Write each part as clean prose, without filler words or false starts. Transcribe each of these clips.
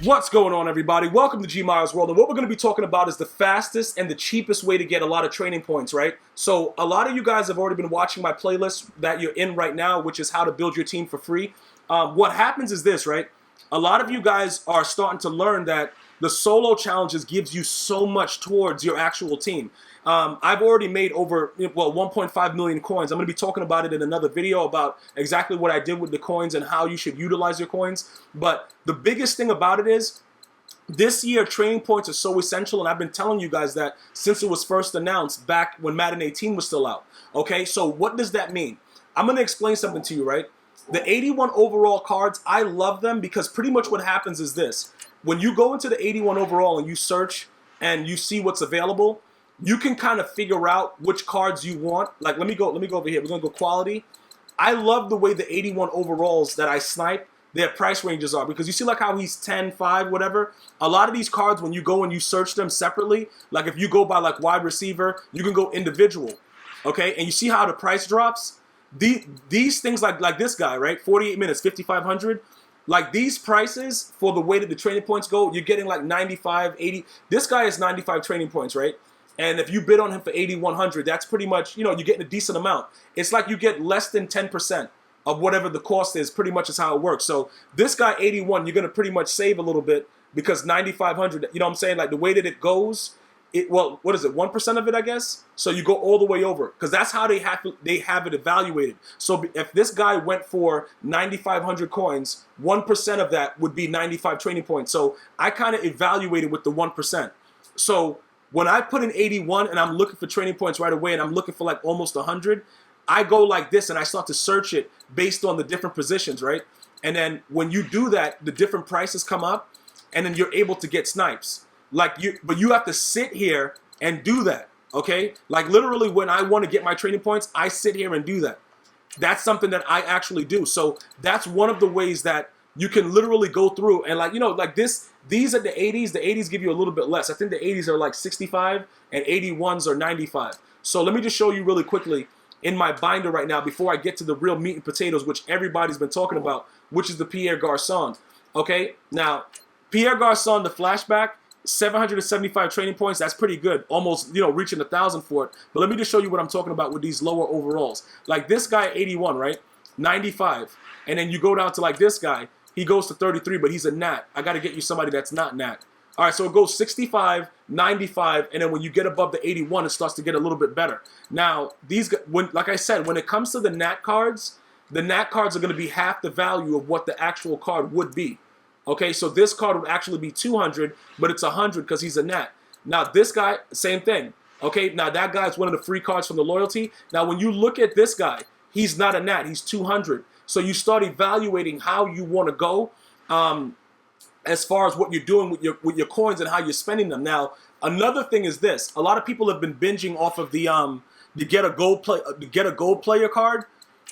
What's going on, everybody? Welcome to GmiasWorld, and what we're going to be talking about is the fastest and the cheapest way to get a lot of training points, right? So a lot of you guys have already been watching my playlist that you're in right now, which is how to build your team for free. What happens is this, right? A lot of you guys are starting to learn that the solo challenges gives you so much towards your actual team. I've already made over, 1.5 million coins. I'm going to be talking about it in another video about exactly what I did with the coins and how you should utilize your coins. But the biggest thing about it is this year training points are so essential, and I've been telling you guys that since it was first announced back when Madden 18 was still out. Okay, so what does that mean? I'm going to explain something to you, right? The 81 overall cards, I love them because pretty much what happens is this. When you go into the 81 overall and you search and you see what's available, you can kind of figure out which cards you want. Like, let me go over here. We're going to go quality. I love the way the 81 overalls that I snipe, their price ranges are, because you see like how he's 10, 5, whatever. A lot of these cards, when you go and you search them separately, like if you go by like wide receiver, you can go individual, okay? And you see how the price drops? These things like this guy, right? 48 minutes, 5,500. Like these prices for the way that the training points go, you're getting like 95, 80. This guy is 95 training points, right? And if you bid on him for 8,100, that's pretty much, you're getting a decent amount. It's like you get less than 10% of whatever the cost is, pretty much is how it works. So this guy, 81, you're going to pretty much save a little bit because 9,500, you know what I'm saying? Like the way that it goes, what is it, 1% of it, I guess? So you go all the way over because that's how they have it evaluated. So if this guy went for 9,500 coins, 1% of that would be 95 training points. So I kind of evaluated with the 1%. So when I put in 81 and I'm looking for training points right away and I'm looking for like almost 100, I go like this and I start to search it based on the different positions, right? And then when you do that, the different prices come up and then you're able to get snipes. But you have to sit here and do that, okay? Like literally when I want to get my training points, I sit here and do that. That's something that I actually do. So that's one of the ways that you can literally go through and like this, these are the 80s. The 80s give you a little bit less. I think the 80s are like 65 and 81s are 95. So let me just show you really quickly in my binder right now before I get to the real meat and potatoes, which everybody's been talking about, which is the Pierre Garçon. Okay, now Pierre Garçon, the flashback, 775 training points. That's pretty good, almost reaching 1,000 for it. But let me just show you what I'm talking about with these lower overalls. Like this guy, 81, right? 95, and then you go down to like this guy. He goes to 33, but he's a nat. I got to get you somebody that's not nat. All right, so it goes 65, 95, and then when you get above the 81, it starts to get a little bit better. Now, like I said, when it comes to the nat cards are going to be half the value of what the actual card would be. Okay, so this card would actually be 200, but it's 100 because he's a nat. Now, this guy, same thing. Okay, now that guy's one of the free cards from the loyalty. Now, when you look at this guy, he's not a nat, he's 200. So you start evaluating how you want to go as far as what you're doing with your coins and how you're spending them. Now, another thing is this. A lot of people have been binging off of the get a gold player card.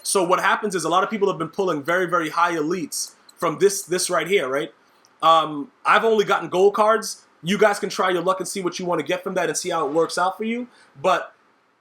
So what happens is a lot of people have been pulling very, very high elites from this right here, right? I've only gotten gold cards. You guys can try your luck and see what you want to get from that and see how it works out for you. But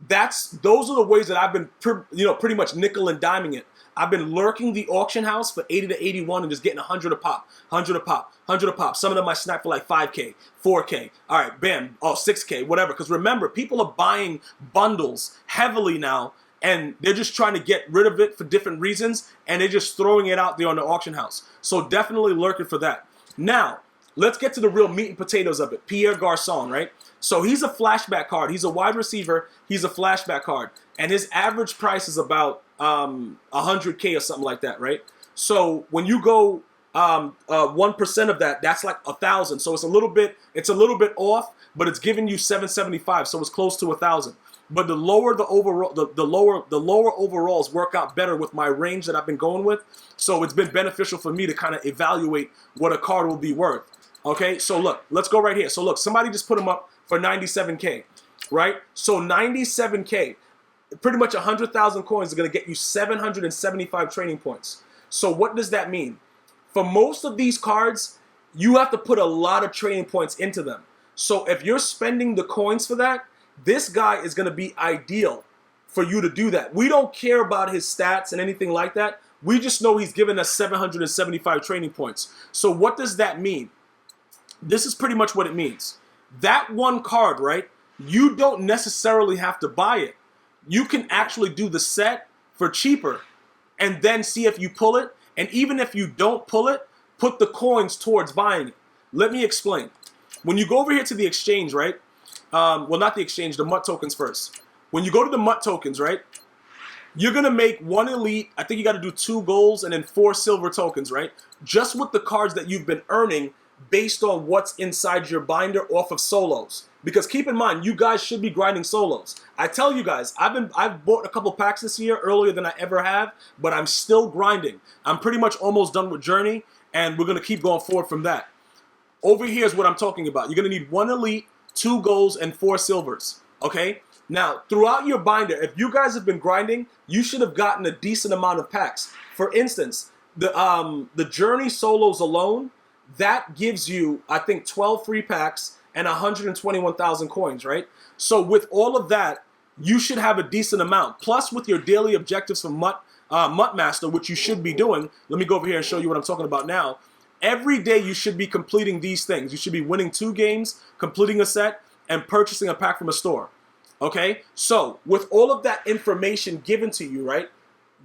those are the ways that I've been pretty much nickel and diming it. I've been lurking the auction house for 80 to 81 and just getting 100 a pop, 100 a pop, 100 a pop. Some of them I snap for like 5K, 4K. All right, bam, 6K, whatever. Because remember, people are buying bundles heavily now, and they're just trying to get rid of it for different reasons, and they're just throwing it out there on the auction house. So definitely lurking for that. Now, let's get to the real meat and potatoes of it. Pierre Garçon, right? So he's a flashback card. He's a wide receiver. He's a flashback card. And his average price is about 100K or something like that, right? So when you go 1% of that, that's like 1,000. So it's a little bit off, but it's giving you 775. So it's close to 1,000. But the lower the overall, the lower overalls work out better with my range that I've been going with. So it's been beneficial for me to kind of evaluate what a card will be worth. Okay, so look, let's go right here. So look, somebody just put them up for 97K, right? So 97K, pretty much 100,000 coins are going to get you 775 training points. So what does that mean? For most of these cards, you have to put a lot of training points into them. So if you're spending the coins for that, this guy is going to be ideal for you to do that. We don't care about his stats and anything like that. We just know he's given us 775 training points. So what does that mean? This is pretty much what it means. That one card, right? You don't necessarily have to buy it. You can actually do the set for cheaper and then see if you pull it. And even if you don't pull it, put the coins towards buying it. Let me explain. When you go over here to the exchange, right? Well, not the exchange, the MUT tokens first. When you go to the MUT tokens, right? You're going to make 1 elite. I think you got to do 2 golds and then 4 silver tokens, right? Just with the cards that you've been earning based on what's inside your binder off of solos. Because keep in mind, you guys should be grinding solos. I tell you guys, I've bought a couple packs this year earlier than I ever have, but I'm still grinding. I'm pretty much almost done with Journey, and we're going to keep going forward from that. Over here is what I'm talking about. You're going to need 1 elite, 2 golds, and 4 silvers. Okay? Now, throughout your binder, if you guys have been grinding, you should have gotten a decent amount of packs. For instance, the Journey solos alone, that gives you, I think, 12 free packs and 121,000 coins, right? So with all of that, you should have a decent amount. Plus, with your daily objectives from MUT Master, which you should be doing, let me go over here and show you what I'm talking about now. Every day you should be completing these things. You should be winning 2 games, completing a set, and purchasing a pack from a store. Okay? So, with all of that information given to you, right,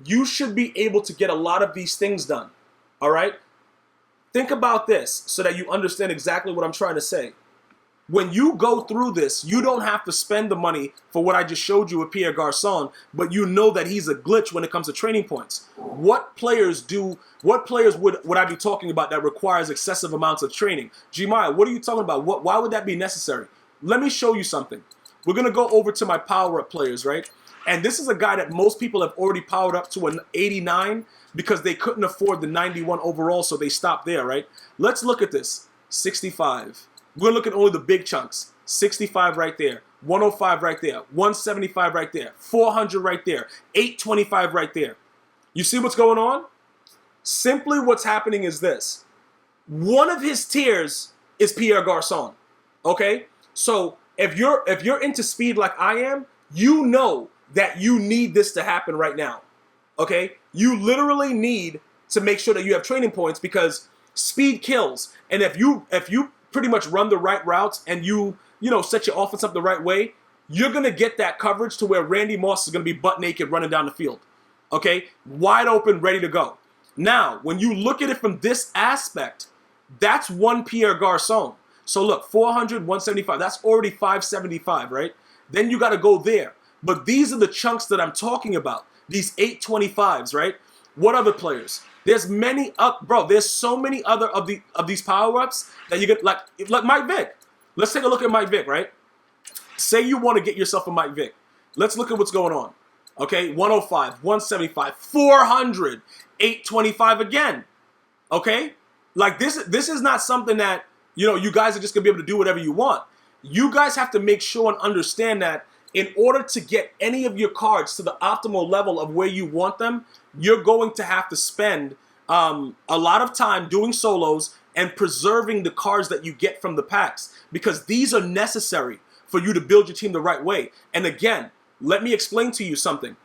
you should be able to get a lot of these things done. All right? Think about this so that you understand exactly what I'm trying to say. When you go through this, you don't have to spend the money for what I just showed you with Pierre Garçon, but you know that he's a glitch when it comes to training points. What players would I be talking about that requires excessive amounts of training? Gmias, what are you talking about? Why would that be necessary? Let me show you something. We're going to go over to my power-up players, right? And this is a guy that most people have already powered up to an 89 because they couldn't afford the 91 overall, so they stopped there, right? Let's look at this. 65. We're going to look at only the big chunks. 65 right there. 105 right there. 175 right there. 400 right there. 825 right there. You see what's going on? Simply what's happening is this. One of his tiers is Pierre Garçon. Okay? So if you're into speed like I am, you know that you need this to happen right now. Okay? You literally need to make sure that you have training points because speed kills. And if you pretty much run the right routes and you set your offense up the right way, you're going to get that coverage to where Randy Moss is going to be butt naked running down the field. Okay? Wide open, ready to go. Now, when you look at it from this aspect, that's one Pierre Garçon. So look, 400, 175, that's already 575, right? Then you got to go there. But these are the chunks that I'm talking about. These 825s, right? What other players? There's many there's so many other of these power-ups that you get like Mike Vick. Let's take a look at Mike Vick, right? Say you want to get yourself a Mike Vick. Let's look at what's going on. Okay, 105, 175, 400, 825 again. Okay? Like this is not something that, you guys are just going to be able to do whatever you want. You guys have to make sure and understand that in order to get any of your cards to the optimal level of where you want them, you're going to have to spend a lot of time doing solos and preserving the cards that you get from the packs because these are necessary for you to build your team the right way. And again, let me explain to you something.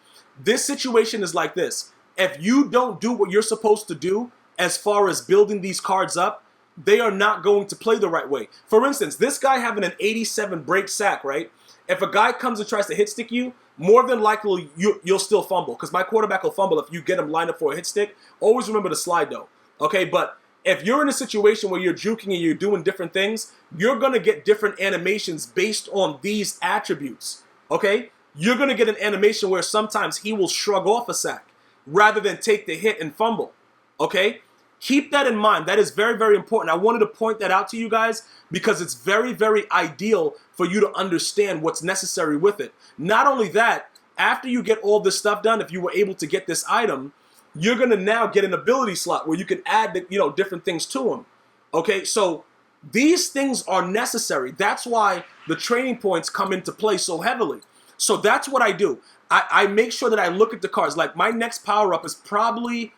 This situation is like this. If you don't do what you're supposed to do as far as building these cards up, they are not going to play the right way. For instance, this guy having an 87 break sack, right? If a guy comes and tries to hit stick you, more than likely you'll still fumble because my quarterback will fumble if you get him lined up for a hit stick. Always remember to slide though. Okay, but if you're in a situation where you're juking and you're doing different things, you're going to get different animations based on these attributes. Okay? You're going to get an animation where sometimes he will shrug off a sack rather than take the hit and fumble. Okay? Keep that in mind. That is very, very important. I wanted to point that out to you guys because it's very, very ideal for you to understand what's necessary with it. Not only that, after you get all this stuff done, if you were able to get this item, you're going to now get an ability slot where you can add different things to them. Okay, so these things are necessary. That's why the training points come into play so heavily. So that's what I do. I make sure that I look at the cards. Like my next power-up is probably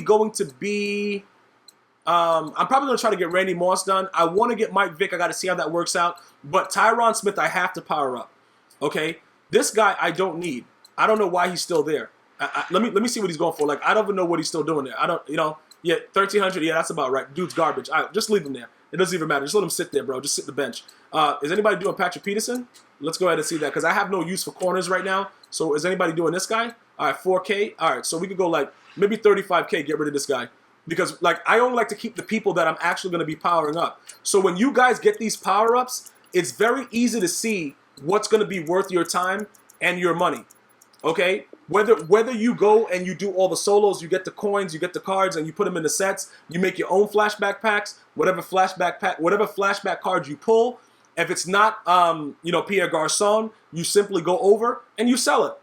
going to be, I'm probably going to try to get Randy Moss done. I want to get Mike Vick. I got to see how that works out. But Tyron Smith, I have to power up. Okay? This guy, I don't need. I don't know why he's still there. Let me see what he's going for. Like, I don't even know what he's still doing there. I don't, Yeah, 1,300. Yeah, that's about right. Dude's garbage. All right, just leave him there. It doesn't even matter. Just let him sit there, bro. Just sit the bench. Is anybody doing Patrick Peterson? Let's go ahead and see that because I have no use for corners right now. So is anybody doing this guy? All right, 4K. All right, so we could go like maybe 35K. Get rid of this guy because like I only like to keep the people that I'm actually going to be powering up. So when you guys get these power ups, it's very easy to see what's going to be worth your time and your money. Okay, whether you go and you do all the solos, you get the coins, you get the cards, and you put them in the sets. You make your own flashback packs. Whatever flashback cards you pull. If it's not, Pierre Garçon, you simply go over and you sell it.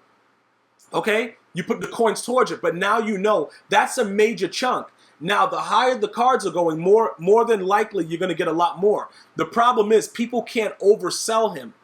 Okay, you put the coins towards it, but now you know that's a major chunk. Now, the higher the cards are going, more than likely you're going to get a lot more. The problem is people can't oversell him.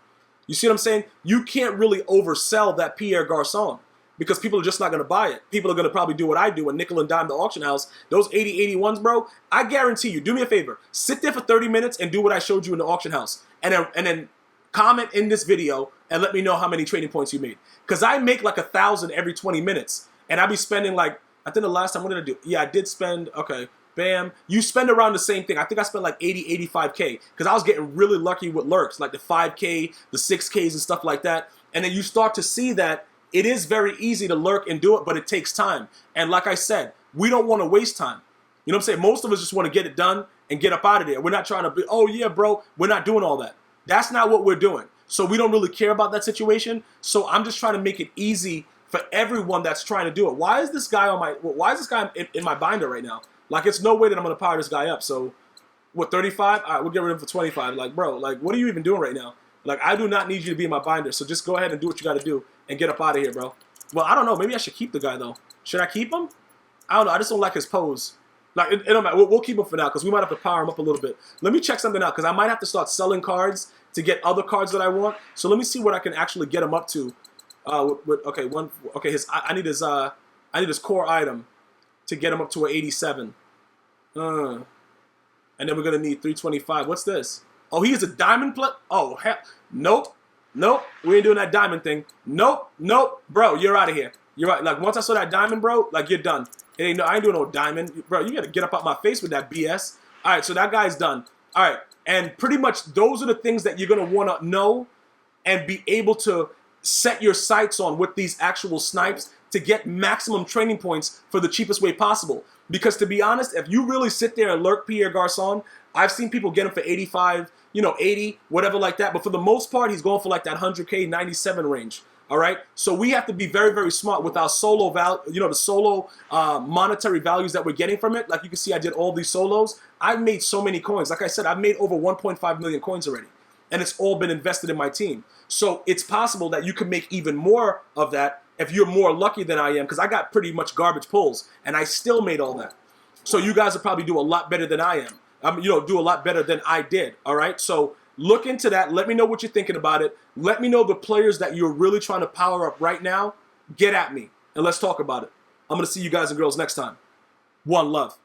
You see what I'm saying? You can't really oversell that Pierre Garçon because people are just not going to buy it. People are going to probably do what I do and nickel and dime the auction house. Those 80-81s, bro, I guarantee you, do me a favor. Sit there for 30 minutes and do what I showed you in the auction house. And then comment in this video and let me know how many trading points you made. Because I make like 1,000 every 20 minutes. And I be spending like, I think the last time, what did I do? Yeah, I did spend, okay. Bam. You spend around the same thing. I think I spent like 80, 85K because I was getting really lucky with lurks, like the 5K, the 6Ks and stuff like that. And then you start to see that it is very easy to lurk and do it, but it takes time. And like I said, we don't want to waste time. You know what I'm saying? Most of us just want to get it done and get up out of there. We're not trying to be, oh yeah, bro, we're not doing all that. That's not what we're doing. So we don't really care about that situation. So I'm just trying to make it easy for everyone that's trying to do it. Why is this guy in my binder right now? Like, it's no way that I'm going to power this guy up. So, what, 35? All right, we'll get rid of him for 25. Like, bro, like, what are you even doing right now? Like, I do not need you to be in my binder. So, just go ahead and do what you got to do and get up out of here, bro. Well, I don't know. Maybe I should keep the guy, though. Should I keep him? I don't know. I just don't like his pose. Like, it don't matter. We'll keep him for now because we might have to power him up a little bit. Let me check something out because I might have to start selling cards to get other cards that I want. So, let me see what I can actually get him up to. I need his core item to get him up to an 87. And then we're going to need 325. What's this? Oh, he is a diamond play? Oh, hell. Nope. Nope. We ain't doing that diamond thing. Nope. Nope. Bro, you're out of here. You're right. Like, once I saw that diamond, bro, like, you're done. I ain't doing no diamond. Bro, you got to get up out my face with that BS. All right, so that guy's done. All right, and pretty much those are the things that you're going to want to know and be able to set your sights on with these actual snipes to get maximum training points for the cheapest way possible. Because to be honest, if you really sit there and lurk Pierre Garçon, I've seen people get him for 85, 80, whatever like that. But for the most part, he's going for like that 100K, 97 range. All right. So we have to be very, very smart with our solo value, the solo monetary values that we're getting from it. Like you can see, I did all these solos. I've made so many coins. Like I said, I've made over 1.5 million coins already. And it's all been invested in my team. So it's possible that you can make even more of that if you're more lucky than I am, because I got pretty much garbage pulls, and I still made all that. So you guys will probably do a lot better than I am. Do a lot better than I did, all right? So look into that. Let me know what you're thinking about it. Let me know the players that you're really trying to power up right now. Get at me, and let's talk about it. I'm going to see you guys and girls next time. One love.